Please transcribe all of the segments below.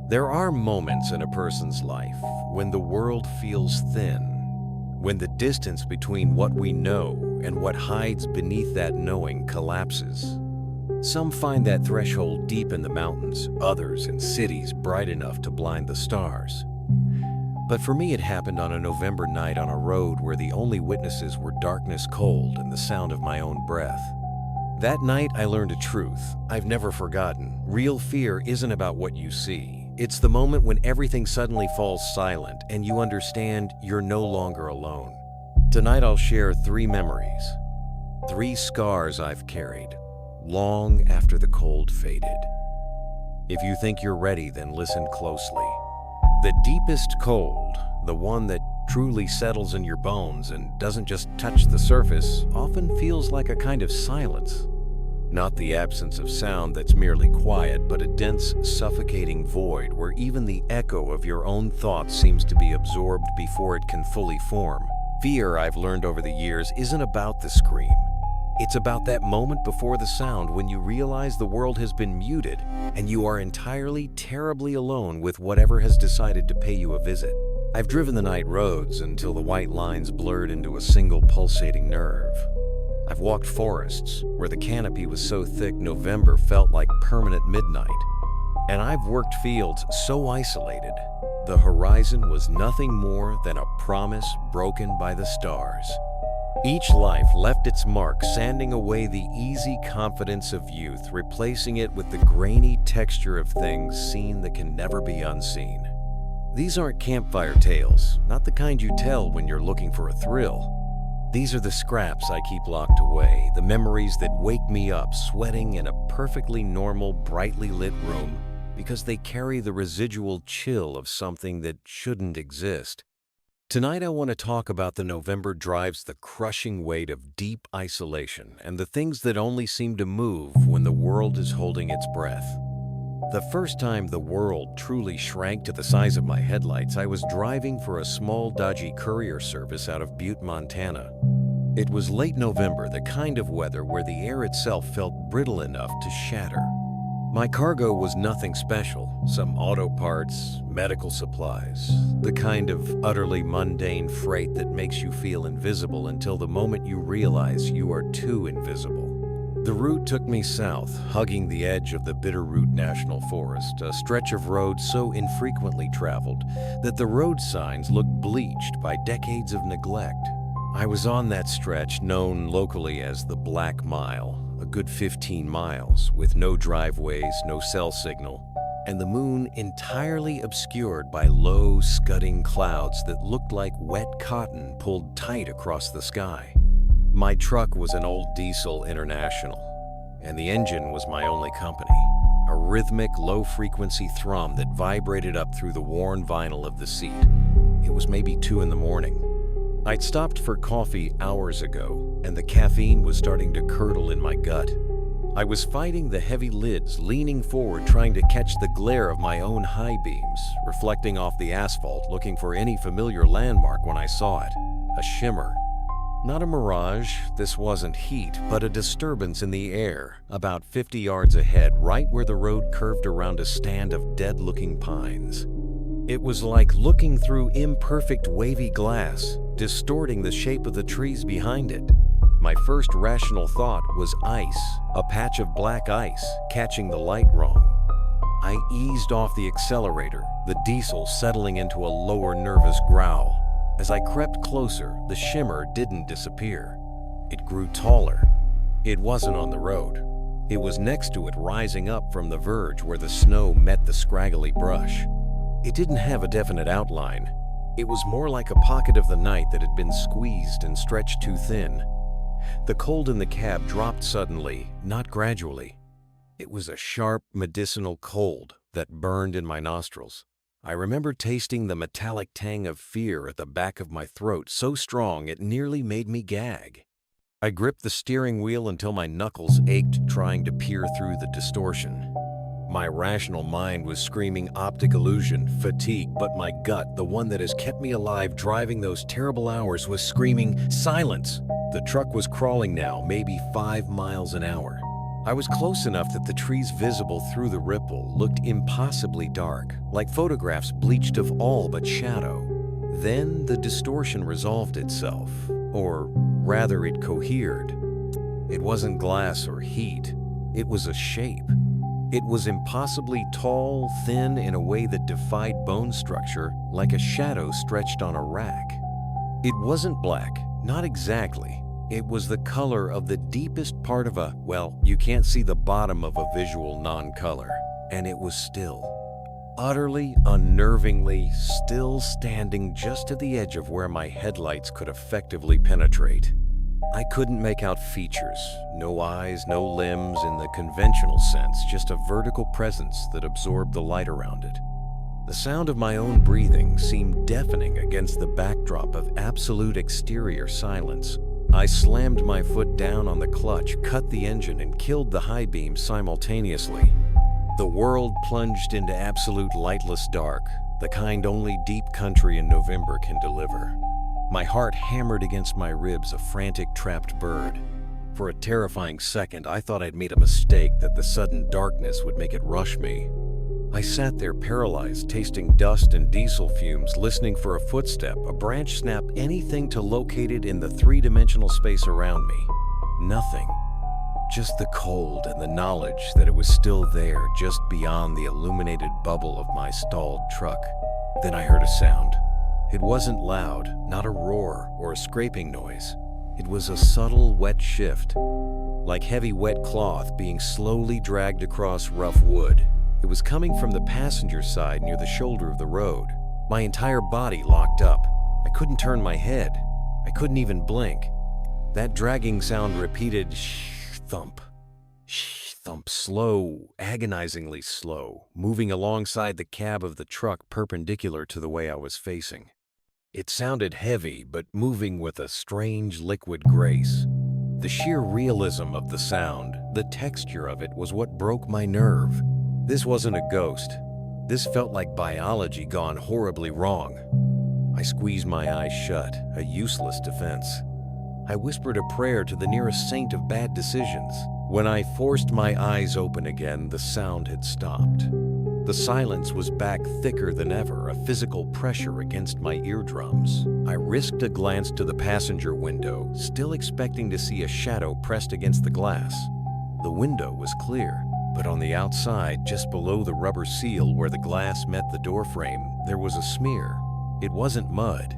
There are moments in a person's life when the world feels thin, when the distance between what we know and what hides beneath that knowing collapses. Some find that threshold deep in the mountains, others in cities bright enough to blind the stars. But for me, it happened on a November night on a road where the only witnesses were darkness cold and the sound of my own breath. That night, I learned a truth I've never forgotten. Real fear isn't about what you see. It's the moment when everything suddenly falls silent and you understand you're no longer alone. Tonight, I'll share 3 memories, 3 scars I've carried, long after the cold faded. If you think you're ready, then listen closely. The deepest cold, the one that truly settles in your bones and doesn't just touch the surface, often feels like a kind of silence. Not the absence of sound that's merely quiet, but a dense, suffocating void where even the echo of your own thoughts seems to be absorbed before it can fully form. Fear, I've learned over the years, isn't about the scream. It's about that moment before the sound when you realize the world has been muted and you are entirely, terribly alone with whatever has decided to pay you a visit. I've driven the night roads until the white lines blurred into a single pulsating nerve. I've walked forests where the canopy was so thick November felt like permanent midnight. And I've worked fields so isolated, the horizon was nothing more than a promise broken by the stars. Each life left its mark, sanding away the easy confidence of youth, replacing it with the grainy texture of things seen that can never be unseen. These aren't campfire tales, not the kind you tell when you're looking for a thrill. These are the scraps I keep locked away, the memories that wake me up sweating in a perfectly normal, brightly lit room because they carry the residual chill of something that shouldn't exist. Tonight I want to talk about the November drives, the crushing weight of deep isolation, and the things that only seem to move when the world is holding its breath. The first time the world truly shrank to the size of my headlights, I was driving for a small, dodgy courier service out of Butte, Montana. It was late November, the kind of weather where the air itself felt brittle enough to shatter. My cargo was nothing special, some auto parts, medical supplies, the kind of utterly mundane freight that makes you feel invisible until the moment you realize you are too invisible. The route took me south, hugging the edge of the Bitterroot National Forest, a stretch of road so infrequently traveled that the road signs looked bleached by decades of neglect. I was on that stretch known locally as the Black Mile, a good 15 miles, with no driveways, no cell signal, and the moon entirely obscured by low, scudding clouds that looked like wet cotton pulled tight across the sky. My truck was an old diesel International, and the engine was my only company, a rhythmic, low-frequency thrum that vibrated up through the worn vinyl of the seat. It was maybe 2 in the morning. I'd stopped for coffee hours ago, and the caffeine was starting to curdle in my gut. I was fighting the heavy lids, leaning forward, trying to catch the glare of my own high beams, reflecting off the asphalt, looking for any familiar landmark when I saw it. A shimmer. Not a mirage, this wasn't heat, but a disturbance in the air, about 50 yards ahead, right where the road curved around a stand of dead-looking pines. It was like looking through imperfect wavy glass, distorting the shape of the trees behind it. My first rational thought was ice, a patch of black ice, catching the light wrong. I eased off the accelerator, the diesel settling into a lower nervous growl. As I crept closer, the shimmer didn't disappear. It grew taller. It wasn't on the road. It was next to it, rising up from the verge where the snow met the scraggly brush. It didn't have a definite outline. It was more like a pocket of the night that had been squeezed and stretched too thin. The cold in the cab dropped suddenly, not gradually. It was a sharp, medicinal cold that burned in my nostrils. I remember tasting the metallic tang of fear at the back of my throat, so strong it nearly made me gag. I gripped the steering wheel until my knuckles ached trying to peer through the distortion. My rational mind was screaming optic illusion, fatigue, but my gut, the one that has kept me alive driving those terrible hours, was screaming silence. The truck was crawling now, maybe 5 miles an hour. I was close enough that the trees visible through the ripple looked impossibly dark, like photographs bleached of all but shadow. Then the distortion resolved itself, or rather it cohered. It wasn't glass or heat, it was a shape. It was impossibly tall, thin in a way that defied bone structure, like a shadow stretched on a rack. It wasn't black, not exactly. It was the color of the deepest part of well, you can't see the bottom of a visual non-color. And it was still. Utterly, unnervingly, still standing just at the edge of where my headlights could effectively penetrate. I couldn't make out features, no eyes, no limbs in the conventional sense, just a vertical presence that absorbed the light around it. The sound of my own breathing seemed deafening against the backdrop of absolute exterior silence. I slammed my foot down on the clutch, cut the engine, and killed the high beam simultaneously. The world plunged into absolute lightless dark, the kind only deep country in November can deliver. My heart hammered against my ribs, a frantic, trapped bird. For a terrifying second, I thought I'd made a mistake, that the sudden darkness would make it rush me. I sat there paralyzed, tasting dust and diesel fumes, listening for a footstep, a branch snap, anything to locate it in the three-dimensional space around me. Nothing. Just the cold and the knowledge that it was still there, just beyond the illuminated bubble of my stalled truck. Then I heard a sound. It wasn't loud, not a roar or a scraping noise. It was a subtle, wet shift, like heavy wet cloth being slowly dragged across rough wood. It was coming from the passenger side near the shoulder of the road. My entire body locked up. I couldn't turn my head. I couldn't even blink. That dragging sound repeated thump, thump, slow, agonizingly slow, moving alongside the cab of the truck perpendicular to the way I was facing. It sounded heavy, but moving with a strange liquid grace. The sheer realism of the sound, the texture of it, was what broke my nerve. This wasn't a ghost. This felt like biology gone horribly wrong. I squeezed my eyes shut, a useless defense. I whispered a prayer to the nearest saint of bad decisions. When I forced my eyes open again, the sound had stopped. The silence was back thicker than ever, a physical pressure against my eardrums. I risked a glance to the passenger window, still expecting to see a shadow pressed against the glass. The window was clear, but on the outside, just below the rubber seal where the glass met the doorframe, there was a smear. It wasn't mud.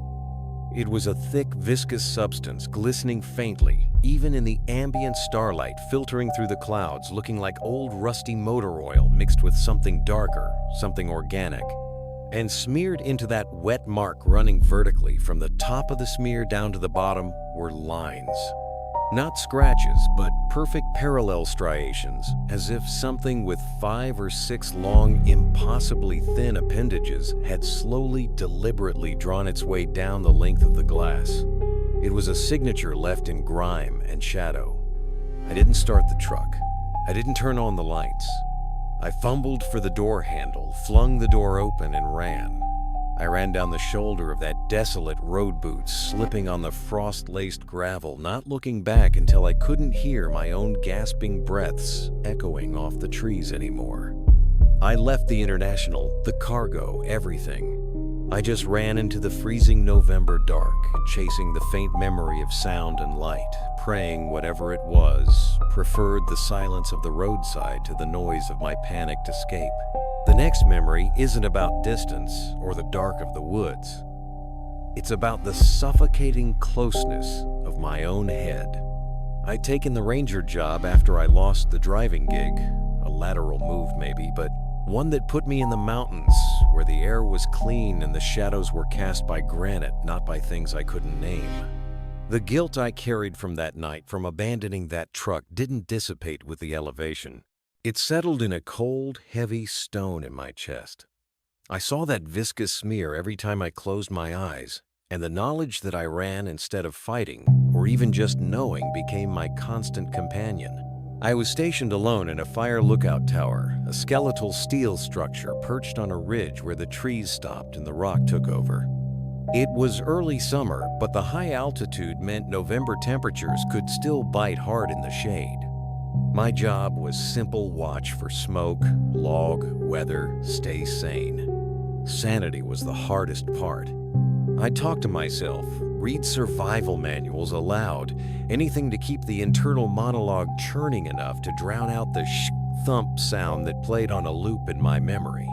It was a thick, viscous substance, glistening faintly, even in the ambient starlight filtering through the clouds, looking like old rusty motor oil mixed with something darker, something organic. And smeared into that wet mark running vertically from the top of the smear down to the bottom were lines. Not scratches, but perfect parallel striations, as if something with 5 or 6 long, impossibly thin appendages had slowly, deliberately drawn its way down the length of the glass. It was a signature left in grime and shadow. I didn't start the truck. I didn't turn on the lights. I fumbled for the door handle, flung the door open, and ran. I ran down the shoulder of that desolate road boot, slipping on the frost-laced gravel, not looking back until I couldn't hear my own gasping breaths echoing off the trees anymore. I left the International, the cargo, everything. I just ran into the freezing November dark, chasing the faint memory of sound and light, praying whatever it was, preferred the silence of the roadside to the noise of my panicked escape. The next memory isn't about distance or the dark of the woods. It's about the suffocating closeness of my own head. I'd taken the ranger job after I lost the driving gig, a lateral move maybe, but one that put me in the mountains where the air was clean and the shadows were cast by granite, not by things I couldn't name. The guilt I carried from that night, from abandoning that truck, didn't dissipate with the elevation. It settled in a cold, heavy stone in my chest. I saw that viscous smear every time I closed my eyes, and the knowledge that I ran instead of fighting, or even just knowing, became my constant companion. I was stationed alone in a fire lookout tower, a skeletal steel structure perched on a ridge where the trees stopped and the rock took over. It was early summer, but the high altitude meant November temperatures could still bite hard in the shade. My job was simple: watch for smoke, log, weather, stay sane. Sanity was the hardest part. I talked to myself, read survival manuals aloud, anything to keep the internal monologue churning enough to drown out the thump sound that played on a loop in my memory.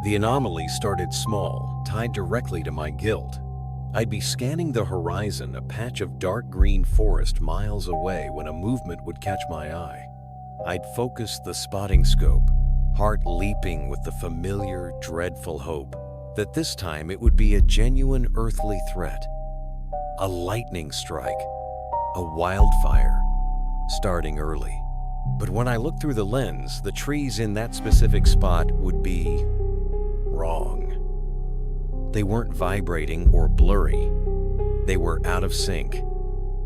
The anomaly started small, tied directly to my guilt. I'd be scanning the horizon, a patch of dark green forest miles away, when a movement would catch my eye. I'd focus the spotting scope, heart leaping with the familiar, dreadful hope that this time it would be a genuine earthly threat. A lightning strike, a wildfire, starting early. But when I looked through the lens, the trees in that specific spot would be wrong. They weren't vibrating or blurry. They were out of sync.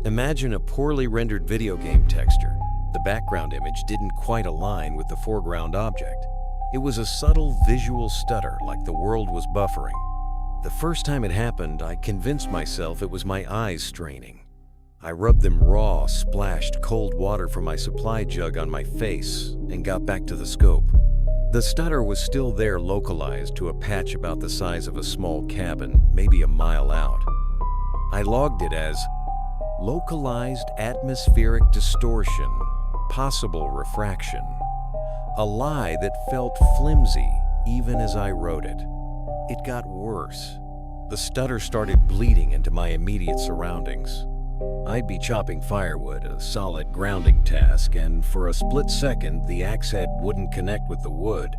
Imagine a poorly rendered video game texture. The background image didn't quite align with the foreground object. It was a subtle visual stutter, like the world was buffering. The first time it happened, I convinced myself it was my eyes straining. I rubbed them raw, splashed cold water from my supply jug on my face, and got back to the scope. The stutter was still there, localized to a patch about the size of a small cabin, maybe a mile out. I logged it as localized atmospheric distortion, possible refraction. A lie that felt flimsy even as I wrote it. It got worse. The stutter started bleeding into my immediate surroundings. I'd be chopping firewood, a solid grounding task, and for a split second, the axe head wouldn't connect with the wood.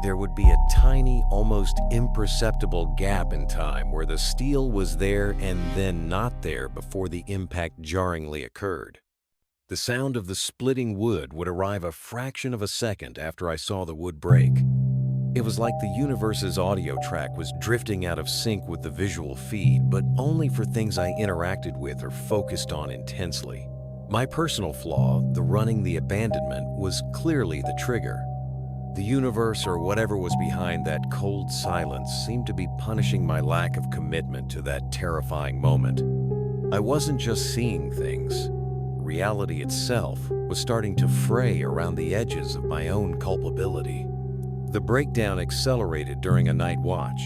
There would be a tiny, almost imperceptible gap in time where the steel was there and then not there before the impact jarringly occurred. The sound of the splitting wood would arrive a fraction of a second after I saw the wood break. It was like the universe's audio track was drifting out of sync with the visual feed, but only for things I interacted with or focused on intensely. My personal flaw, the running, the abandonment, was clearly the trigger. The universe, or whatever was behind that cold silence, seemed to be punishing my lack of commitment to that terrifying moment. I wasn't just seeing things. Reality itself was starting to fray around the edges of my own culpability. The breakdown accelerated during a night watch.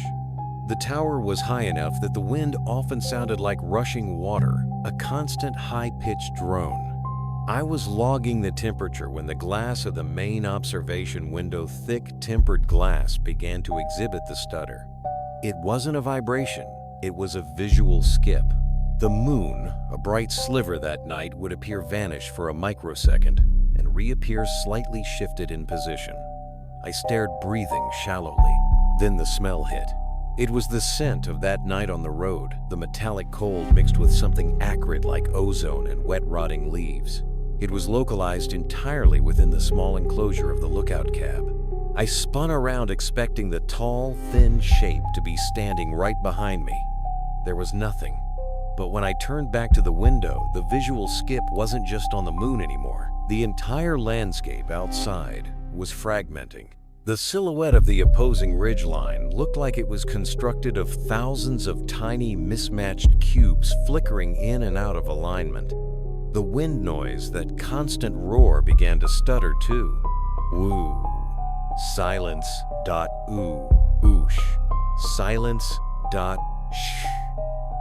The tower was high enough that the wind often sounded like rushing water, a constant high-pitched drone. I was logging the temperature when the glass of the main observation window, thick tempered glass, began to exhibit the stutter. It wasn't a vibration, it was a visual skip. The moon, a bright sliver that night, would appear vanish for a microsecond and reappear slightly shifted in position. I stared, breathing shallowly. Then the smell hit. It was the scent of that night on the road, the metallic cold mixed with something acrid like ozone and wet rotting leaves. It was localized entirely within the small enclosure of the lookout cab. I spun around, expecting the tall, thin shape to be standing right behind me. There was nothing. But when I turned back to the window, the visual skip wasn't just on the moon anymore. The entire landscape outside was fragmenting. The silhouette of the opposing ridgeline looked like it was constructed of thousands of tiny, mismatched cubes flickering in and out of alignment. The wind noise, that constant roar, began to stutter too. Woo. Silence. Ooh. Oosh. Silence. Shh.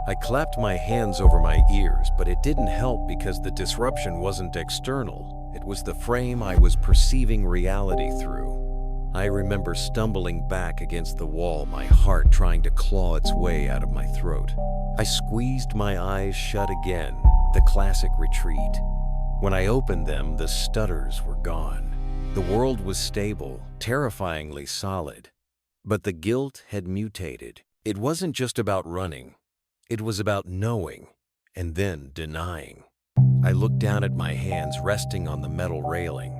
I clapped my hands over my ears, but it didn't help because the disruption wasn't external. It was the frame I was perceiving reality through. I remember stumbling back against the wall, my heart trying to claw its way out of my throat. I squeezed my eyes shut again, the classic retreat. When I opened them, the stutters were gone. The world was stable, terrifyingly solid. But the guilt had mutated. It wasn't just about running. It was about knowing and then denying. I looked down at my hands resting on the metal railing.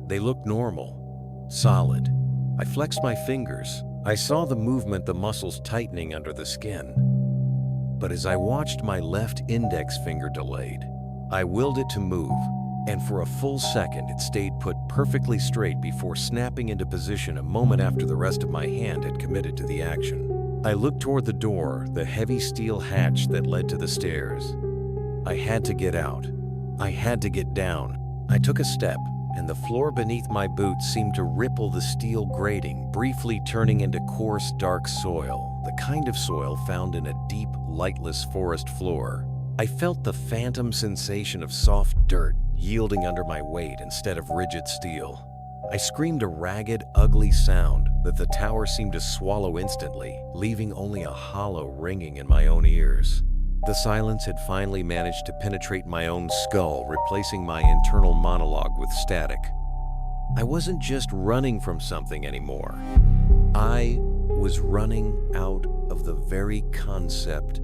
They looked normal, solid. I flexed my fingers. I saw the movement, the muscles tightening under the skin. But as I watched, my left index finger delayed. I willed it to move, and for a full second it stayed put perfectly straight before snapping into position a moment after the rest of my hand had committed to the action. I looked toward the door, the heavy steel hatch that led to the stairs. I had to get out. I had to get down. I took a step, and the floor beneath my boots seemed to ripple the steel grating, briefly turning into coarse, dark soil, the kind of soil found in a deep, lightless forest floor. I felt the phantom sensation of soft dirt yielding under my weight instead of rigid steel. I screamed a ragged, ugly sound that the tower seemed to swallow instantly, leaving only a hollow ringing in my own ears. The silence had finally managed to penetrate my own skull, replacing my internal monologue with static. I wasn't just running from something anymore. I was running out of the very concept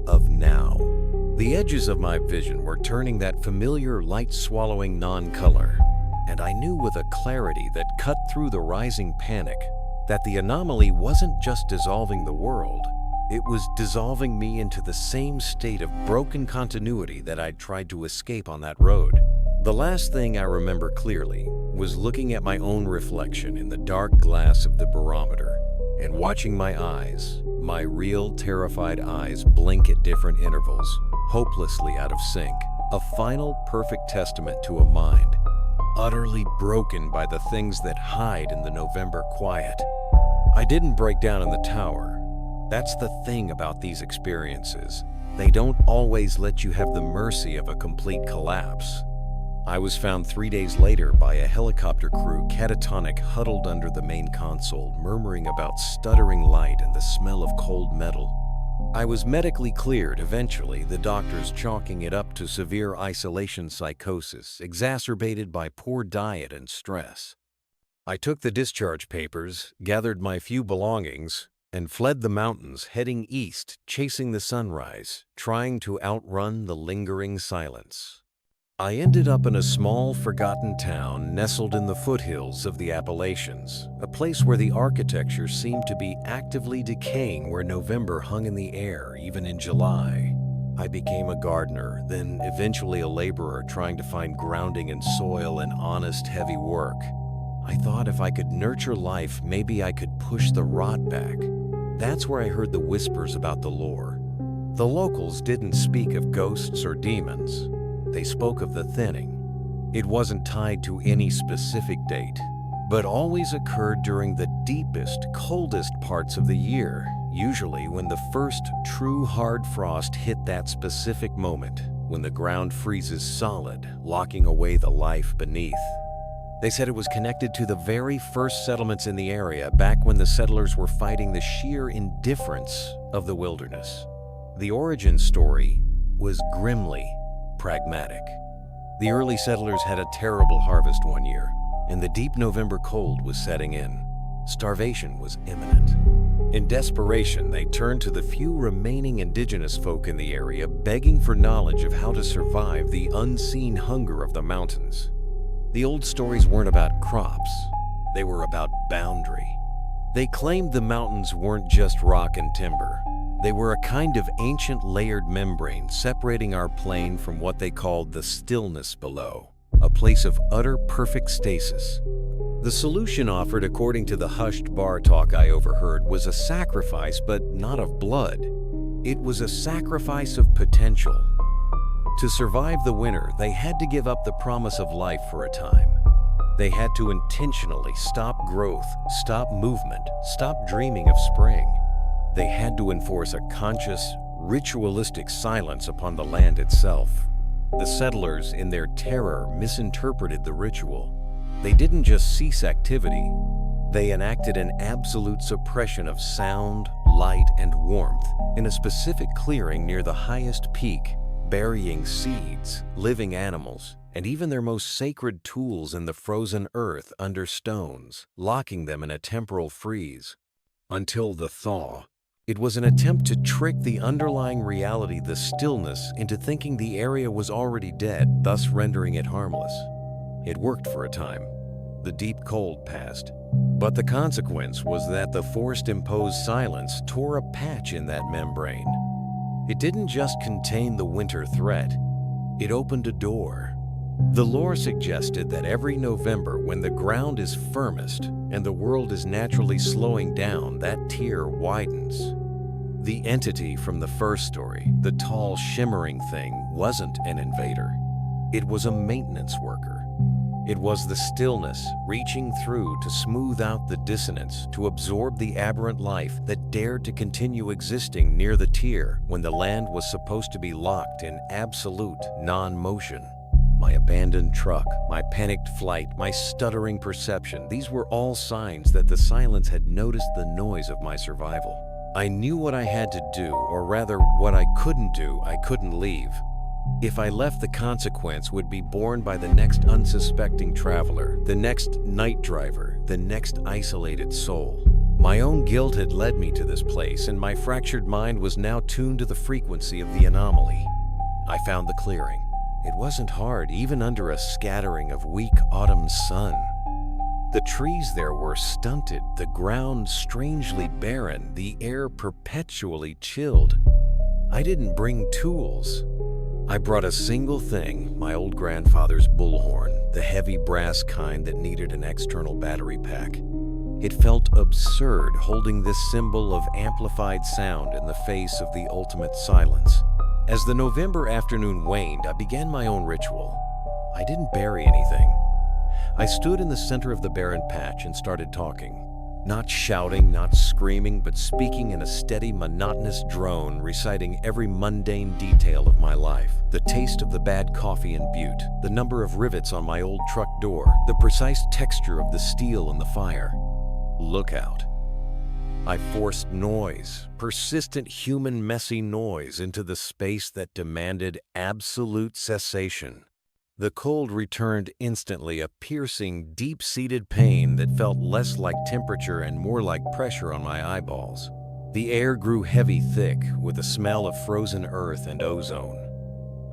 of now. The edges of my vision were turning that familiar light-swallowing non-color, and I knew with a clarity that cut through the rising panic that the anomaly wasn't just dissolving the world. It was dissolving me into the same state of broken continuity that I'd tried to escape on that road. The last thing I remember clearly was looking at my own reflection in the dark glass of the barometer and watching my eyes, my real terrified eyes, blink at different intervals, hopelessly out of sync. A final perfect testament to a mind utterly broken by the things that hide in the November quiet. I didn't break down in the tower. That's the thing about these experiences. They don't always let you have the mercy of a complete collapse. I was found 3 days later by a helicopter crew catatonic, huddled under the main console, murmuring about stuttering light and the smell of cold metal. I was medically cleared eventually, the doctors chalking it up to severe isolation psychosis, exacerbated by poor diet and stress. I took the discharge papers, gathered my few belongings, and fled the mountains, heading east, chasing the sunrise, trying to outrun the lingering silence. I ended up in a small, forgotten town nestled in the foothills of the Appalachians, a place where the architecture seemed to be actively decaying, where November hung in the air even in July. I became a gardener, then eventually a laborer trying to find grounding in soil and honest, heavy work. I thought if I could nurture life, maybe I could push the rot back. That's where I heard the whispers about the lore. The locals didn't speak of ghosts or demons. They spoke of the thinning. It wasn't tied to any specific date, but always occurred during the deepest, coldest parts of the year, usually when the first true hard frost hit that specific moment, when the ground freezes solid, locking away the life beneath. They said it was connected to the very first settlements in the area, back when the settlers were fighting the sheer indifference of the wilderness. The origin story was grimly pragmatic. The early settlers had a terrible harvest one year, and the deep November cold was setting in. Starvation was imminent. In desperation, they turned to the few remaining indigenous folk in the area, begging for knowledge of how to survive the unseen hunger of the mountains. The old stories weren't about crops, they were about boundary. They claimed the mountains weren't just rock and timber. They were a kind of ancient layered membrane separating our plain from what they called the stillness below, a place of utter perfect stasis. The solution offered, according to the hushed bar talk I overheard, was a sacrifice, but not of blood. It was a sacrifice of potential. To survive the winter, they had to give up the promise of life for a time. They had to intentionally stop growth, stop movement, stop dreaming of spring. They had to enforce a conscious, ritualistic silence upon the land itself. The settlers, in their terror, misinterpreted the ritual. They didn't just cease activity, they enacted an absolute suppression of sound, light, and warmth in a specific clearing near the highest peak, burying seeds, living animals, and even their most sacred tools in the frozen earth under stones, locking them in a temporal freeze until the thaw. It was an attempt to trick the underlying reality, the stillness, into thinking the area was already dead, thus rendering it harmless. It worked for a time. The deep cold passed. But the consequence was that the forced-imposed silence tore a patch in that membrane. It didn't just contain the winter threat, it opened a door. The lore suggested that every November, when the ground is firmest and the world is naturally slowing down, that tier widens. The entity from the first story, the tall, shimmering thing, wasn't an invader. It was a maintenance worker. It was the stillness reaching through to smooth out the dissonance, to absorb the aberrant life that dared to continue existing near the tier when the land was supposed to be locked in absolute non-motion. My abandoned truck, my panicked flight, my stuttering perception, these were all signs that the silence had noticed the noise of my survival. I knew what I had to do, or rather, what I couldn't do. I couldn't leave. If I left, the consequence would be borne by the next unsuspecting traveler, the next night driver, the next isolated soul. My own guilt had led me to this place, and my fractured mind was now tuned to the frequency of the anomaly. I found the clearing. It wasn't hard, even under a scattering of weak autumn sun. The trees there were stunted, the ground strangely barren, the air perpetually chilled. I didn't bring tools. I brought a single thing, my old grandfather's bullhorn, the heavy brass kind that needed an external battery pack. It felt absurd holding this symbol of amplified sound in the face of the ultimate silence. As the November afternoon waned, I began my own ritual. I didn't bury anything. I stood in the center of the barren patch and started talking. Not shouting, not screaming, but speaking in a steady, monotonous drone, reciting every mundane detail of my life. The taste of the bad coffee in Butte, the number of rivets on my old truck door, the precise texture of the steel in the fire. Look out. I forced noise, persistent human messy noise, into the space that demanded absolute cessation. The cold returned instantly, a piercing, deep-seated pain that felt less like temperature and more like pressure on my eyeballs. The air grew heavy, thick, with a smell of frozen earth and ozone.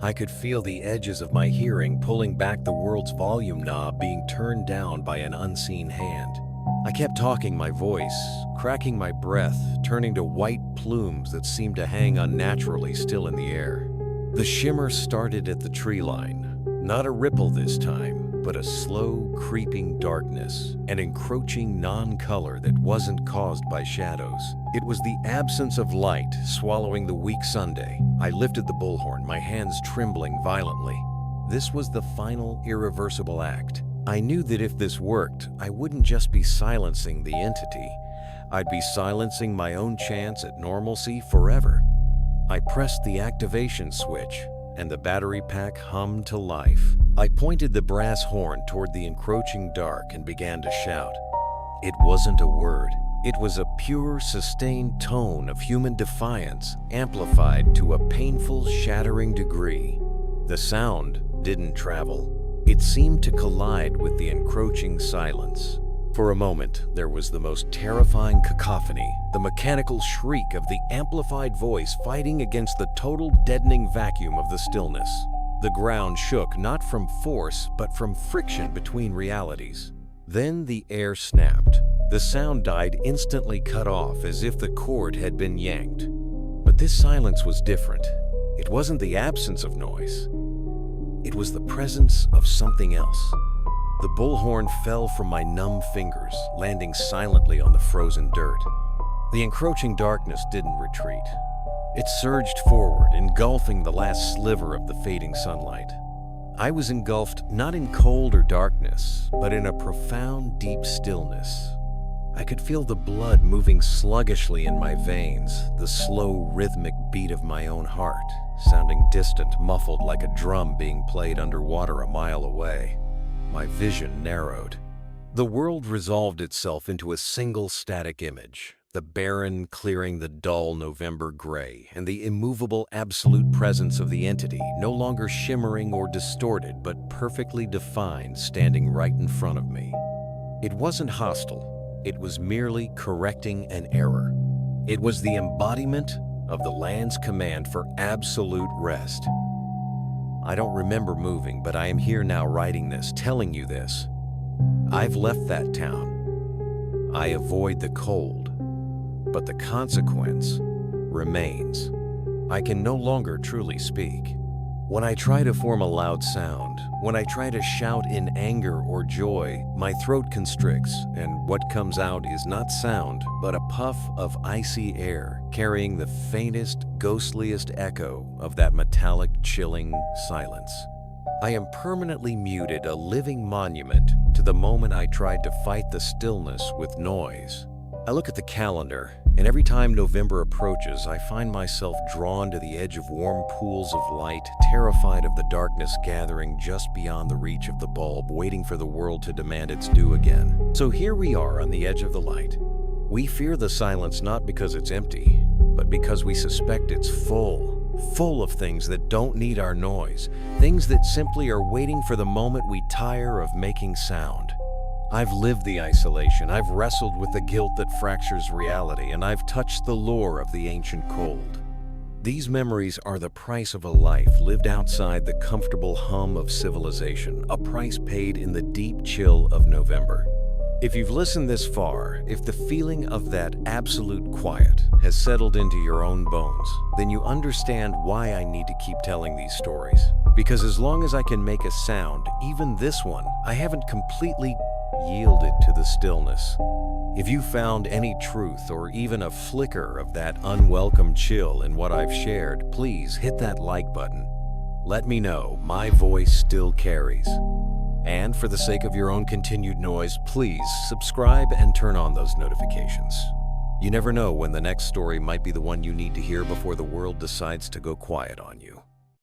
I could feel the edges of my hearing pulling back, the world's volume knob being turned down by an unseen hand. I kept talking, my voice, cracking my breath, turning to white plumes that seemed to hang unnaturally still in the air. The shimmer started at the tree line. Not a ripple this time, but a slow, creeping darkness, an encroaching non-color that wasn't caused by shadows. It was the absence of light swallowing the weak Sunday. I lifted the bullhorn, my hands trembling violently. This was the final, irreversible act. I knew that if this worked, I wouldn't just be silencing the entity. I'd be silencing my own chance at normalcy forever. I pressed the activation switch, and the battery pack hummed to life. I pointed the brass horn toward the encroaching dark and began to shout. It wasn't a word. It was a pure, sustained tone of human defiance, amplified to a painful, shattering degree. The sound didn't travel. It seemed to collide with the encroaching silence. For a moment, there was the most terrifying cacophony, the mechanical shriek of the amplified voice fighting against the total deadening vacuum of the stillness. The ground shook not from force, but from friction between realities. Then the air snapped. The sound died, instantly cut off, as if the cord had been yanked. But this silence was different. It wasn't the absence of noise. It was the presence of something else. The bullhorn fell from my numb fingers, landing silently on the frozen dirt. The encroaching darkness didn't retreat. It surged forward, engulfing the last sliver of the fading sunlight. I was engulfed not in cold or darkness, but in a profound, deep stillness. I could feel the blood moving sluggishly in my veins, the slow, rhythmic beat of my own heart, sounding distant, muffled like a drum being played underwater a mile away. My vision narrowed. The world resolved itself into a single static image, the barren clearing the dull November gray, and the immovable absolute presence of the entity, no longer shimmering or distorted, but perfectly defined, standing right in front of me. It wasn't hostile. It was merely correcting an error. It was the embodiment of the land's command for absolute rest. I don't remember moving, but I am here now writing this, telling you this. I've left that town. I avoid the cold, but the consequence remains. I can no longer truly speak. When I try to form a loud sound, when I try to shout in anger or joy, my throat constricts, and what comes out is not sound, but a puff of icy air, carrying the faintest, ghostliest echo of that metallic, chilling silence. I am permanently muted, a living monument to the moment I tried to fight the stillness with noise. I look at the calendar, and every time November approaches, I find myself drawn to the edge of warm pools of light, terrified of the darkness gathering just beyond the reach of the bulb, waiting for the world to demand its due again. So here we are on the edge of the light. We fear the silence not because it's empty, but because we suspect it's full of things that don't need our noise, things that simply are waiting for the moment we tire of making sound. I've lived the isolation, I've wrestled with the guilt that fractures reality, and I've touched the lure of the ancient cold. These memories are the price of a life lived outside the comfortable hum of civilization, a price paid in the deep chill of November. If you've listened this far, if the feeling of that absolute quiet has settled into your own bones, then you understand why I need to keep telling these stories. Because as long as I can make a sound, even this one, I haven't completely yielded to the stillness. If you found any truth or even a flicker of that unwelcome chill in what I've shared, please hit that like button. Let me know my voice still carries. And for the sake of your own continued noise, please subscribe and turn on those notifications. You never know when the next story might be the one you need to hear before the world decides to go quiet on you.